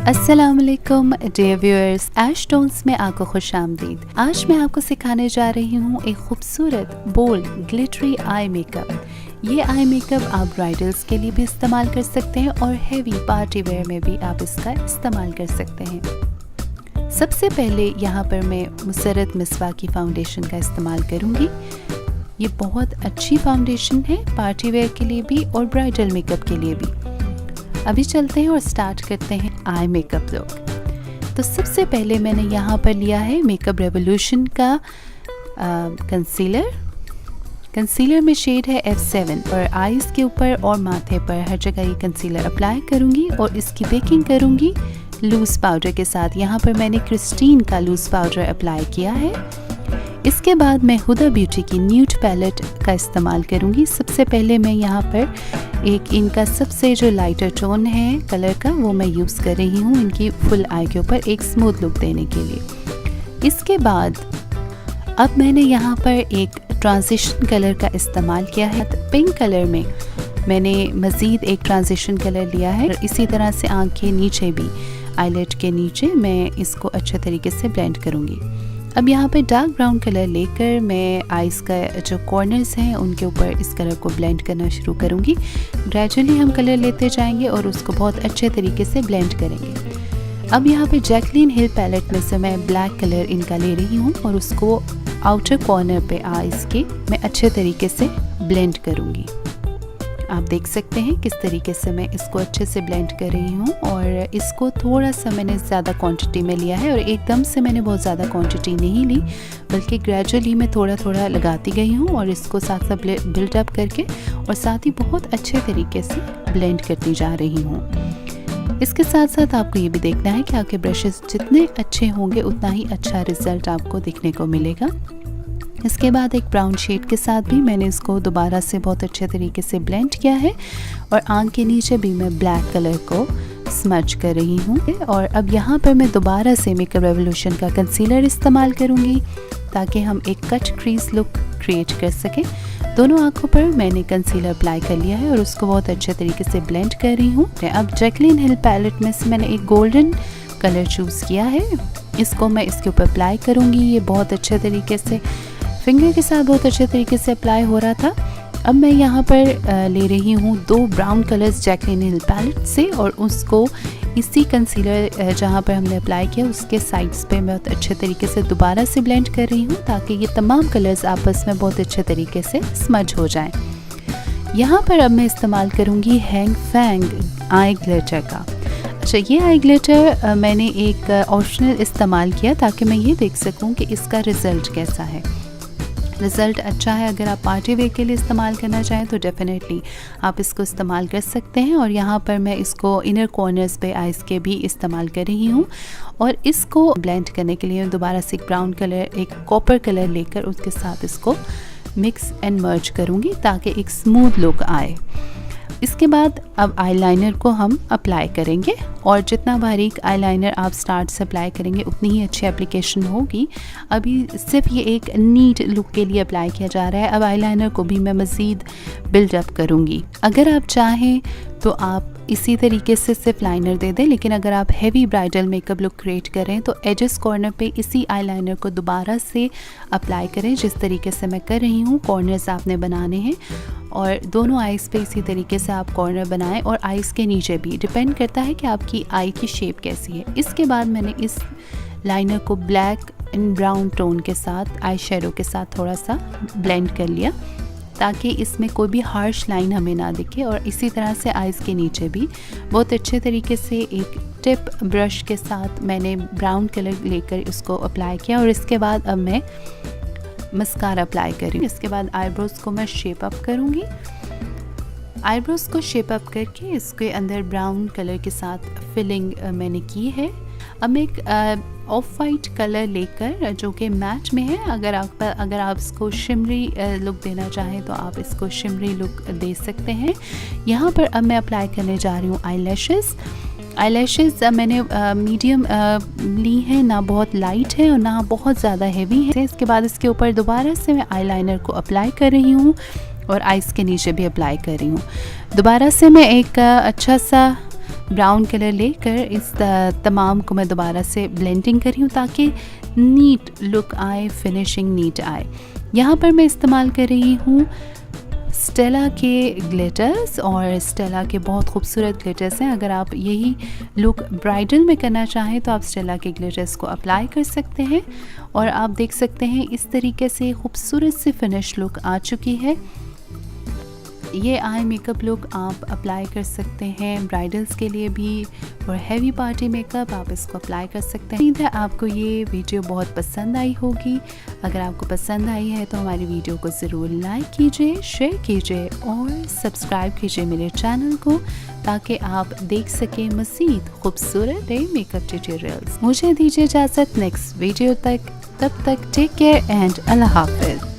अस्सलामुअलैकुम dear viewers, ऐश tones में आपको खुश आमदीद। आज मैं आपको सिखाने जा रही हूँ एक खूबसूरत बोल्ड ग्लिटरी आई मेकअप। ये आई मेकअप आप ब्राइडल्स के लिए भी इस्तेमाल कर सकते हैं और हैवी पार्टी वेयर में भी आप इसका इस्तेमाल कर सकते हैं। सबसे पहले यहाँ पर मैं मुसर्रत मिसवाकी फाउंडेशन का इस्तेमाल करूँगी। ये बहुत अच्छी फाउंडेशन है पार्टी वेयर के लिए भी और ब्राइडल मेकअप के लिए भी। अभी चलते हैं और स्टार्ट करते हैं आई मेकअप लुक। तो सबसे पहले मैंने यहाँ पर लिया है मेकअप रेवोल्यूशन का कंसीलर में शेड है F7 और आईज के ऊपर और माथे पर हर जगह ये कंसीलर अप्लाई करूँगी और इसकी बेकिंग करूँगी लूज़ पाउडर के साथ। यहाँ पर मैंने क्रिस्टीन का लूज़ पाउडर अप्लाई किया है। इसके बाद मैं हुदा ब्यूटी की न्यूड पैलेट का इस्तेमाल करूँगी। सबसे पहले मैं यहाँ पर एक इनका सबसे जो लाइटर टोन है कलर का वो मैं यूज़ कर रही हूँ इनकी फुल आई के ऊपर एक स्मूथ लुक देने के लिए। इसके बाद अब मैंने यहाँ पर एक ट्रांजिशन कलर का इस्तेमाल किया है। पिंक कलर में मैंने मज़ीद एक ट्रांजिशन कलर लिया है। इसी तरह से आँख के नीचे भी आईलेट के नीचे मैं इसको अच्छे तरीके से ब्लेंड करूँगी। अब यहाँ पे डार्क ब्राउन कलर लेकर मैं आइज़ का जो कॉर्नर्स हैं उनके ऊपर इस कलर को ब्लेंड करना शुरू करूँगी। ग्रेजुअली हम कलर लेते जाएंगे और उसको बहुत अच्छे तरीके से ब्लेंड करेंगे। अब यहाँ पे जैकलिन हिल पैलेट में से मैं ब्लैक कलर इनका ले रही हूँ और उसको आउटर कॉर्नर पे आइज़ के मैं अच्छे तरीके से ब्लेंड करूँगी। आप देख सकते हैं किस तरीके से मैं इसको अच्छे से ब्लेंड कर रही हूँ और इसको थोड़ा सा मैंने ज़्यादा क्वांटिटी में लिया है और एकदम से मैंने बहुत ज़्यादा क्वांटिटी नहीं ली बल्कि ग्रेजुअली मैं थोड़ा थोड़ा लगाती गई हूँ और इसको साथ साथ बिल्डअप करके और साथ ही बहुत अच्छे तरीके से ब्लेंड करती जा रही हूँ। इसके साथ साथ आपको ये भी देखना है कि आपके ब्रशेस जितने अच्छे होंगे उतना ही अच्छा रिज़ल्ट आपको देखने को मिलेगा। इसके बाद एक ब्राउन शेड के साथ भी मैंने इसको दोबारा से बहुत अच्छे तरीके से ब्लेंड किया है और आँख के नीचे भी मैं ब्लैक कलर को स्मच कर रही हूँ। और अब यहाँ पर मैं दोबारा से मेकअप रेवोल्यूशन का कंसीलर इस्तेमाल करूँगी ताकि हम एक कट क्रीज लुक क्रिएट कर सकें। दोनों आँखों पर मैंने कंसीलर अप्लाई कर लिया है और उसको बहुत अच्छे तरीके से ब्लेंड कर रही हूँ। अब जैकलिन हिल पैलेट में से मैंने एक गोल्डन कलर चूज़ किया है, इसको मैं इसके ऊपर अप्लाई करूँगी। ये बहुत अच्छे तरीके से फिंगर के साथ बहुत अच्छे तरीके से अप्लाई हो रहा था। अब मैं यहाँ पर ले रही हूँ 2 brown colours Jaclyn Hill palette से और उसको इसी कंसीलर जहाँ पर हमने अप्लाई किया उसके साइड्स पे मैं बहुत अच्छे तरीके से दोबारा से ब्लेंड कर रही हूँ ताकि ये तमाम कलर्स आपस में बहुत अच्छे तरीके से स्मज हो जाएं। यहाँ पर अब मैं इस्तेमाल करूँगी हैंग फैंग आई ग्लिटर का। अच्छा, ये आई ग्लिटर मैंने एक ऑप्शनल इस्तेमाल किया ताकि मैं ये देख सकूँ कि इसका रिज़ल्ट कैसा है। रिज़ल्ट अच्छा है। अगर आप पार्टी वेयर के लिए इस्तेमाल करना चाहें तो डेफिनेटली आप इसको इस्तेमाल कर सकते हैं। और यहाँ पर मैं इसको इनर कॉर्नर्स पे आइज़ के भी इस्तेमाल कर रही हूँ और इसको ब्लेंड करने के लिए दोबारा से एक ब्राउन कलर एक कॉपर कलर लेकर उसके साथ इसको मिक्स एंड मर्ज करूँगी ताकि एक स्मूथ लुक आए। इसके बाद अब आईलाइनर को हम अप्लाई करेंगे और जितना बारीक आईलाइनर आप स्टार्ट से अप्लाई करेंगे उतनी ही अच्छी एप्लीकेशन होगी। अभी सिर्फ ये एक नीट लुक के लिए अप्लाई किया जा रहा है। अब आईलाइनर को भी मैं मज़ीद बिल्डअप करूँगी। अगर आप चाहें तो आप इसी तरीके से सिर्फ लाइनर दे दें, लेकिन अगर आप heavy bridal makeup look create करें तो एजेस कॉर्नर पे इसी आईलाइनर को दोबारा से अप्लाई करें जिस तरीके से मैं कर रही हूँ। कॉर्नर्स आपने बनाने हैं और दोनों आइज़ पे इसी तरीके से आप कॉर्नर बनाएं और आइज़ के नीचे भी डिपेंड करता है कि आपकी आई की शेप कैसी है। इसके बाद मैंने इस लाइनर को ब्लैक एंड ब्राउन टोन के साथ आई शेडो के साथ थोड़ा सा ब्लेंड कर लिया ताकि इसमें कोई भी हार्श लाइन हमें ना दिखे। और इसी तरह से आइज़ के नीचे भी बहुत अच्छे तरीके से एक टिप ब्रश के साथ मैंने ब्राउन कलर लेकर उसको अप्लाई किया। और इसके बाद अब मैं मस्कारा अप्लाई कर रही हूँ। इसके बाद आईब्रोज़ को मैं शेप अप करूँगी। आईब्रोज़ को शेप अप करके इसके अंदर ब्राउन कलर के साथ फिलिंग मैंने की है। अब मैं एक ऑफ वाइट कलर लेकर जो कि मैच में है, अगर आप इसको शिमरी लुक देना चाहें तो आप इसको शिमरी लुक दे सकते हैं। यहाँ पर अब मैं अप्लाई करने जा रही हूँ आईलैशेस मैंने मीडियम ली है, ना बहुत लाइट है और ना बहुत ज़्यादा हेवी है। इसके बाद इसके ऊपर दोबारा से मैं आईलाइनर को अप्लाई कर रही हूँ और आइज़ के नीचे भी अप्लाई कर रही हूँ। दोबारा से मैं एक अच्छा सा ब्राउन कलर लेकर इस तमाम को मैं दोबारा से ब्लेंडिंग कर रही हूँ ताकि नीट लुक आए, फिनिशिंग नीट आए। यहाँ पर मैं इस्तेमाल कर रही हूँ स्टेला के ग्लिटर्स, और स्टेला के बहुत खूबसूरत ग्लिटर्स हैं। अगर आप यही लुक ब्राइडल में करना चाहें तो आप स्टेला के ग्लिटर्स को अप्लाई कर सकते हैं, और आप देख सकते हैं इस तरीके से खूबसूरत सी फिनिश लुक आ चुकी है। ये आई मेकअप लुक आप अप्लाई कर सकते हैं ब्राइडल्स के लिए भी, और हैवी पार्टी मेकअप आप इसको अप्लाई कर सकते हैं। उम्मीद है आपको ये वीडियो बहुत पसंद आई होगी। अगर आपको पसंद आई है तो हमारी वीडियो को ज़रूर लाइक कीजिए, शेयर कीजिए और सब्सक्राइब कीजिए मेरे चैनल को, ताकि आप देख सकें मज़ीद खूबसूरत मेकअप ट्यूटोरियल्स। मुझे दीजिए इजाज़त नेक्स्ट वीडियो तक, तब तक टेक केयर एंड अल्लाह हाफ़िज़।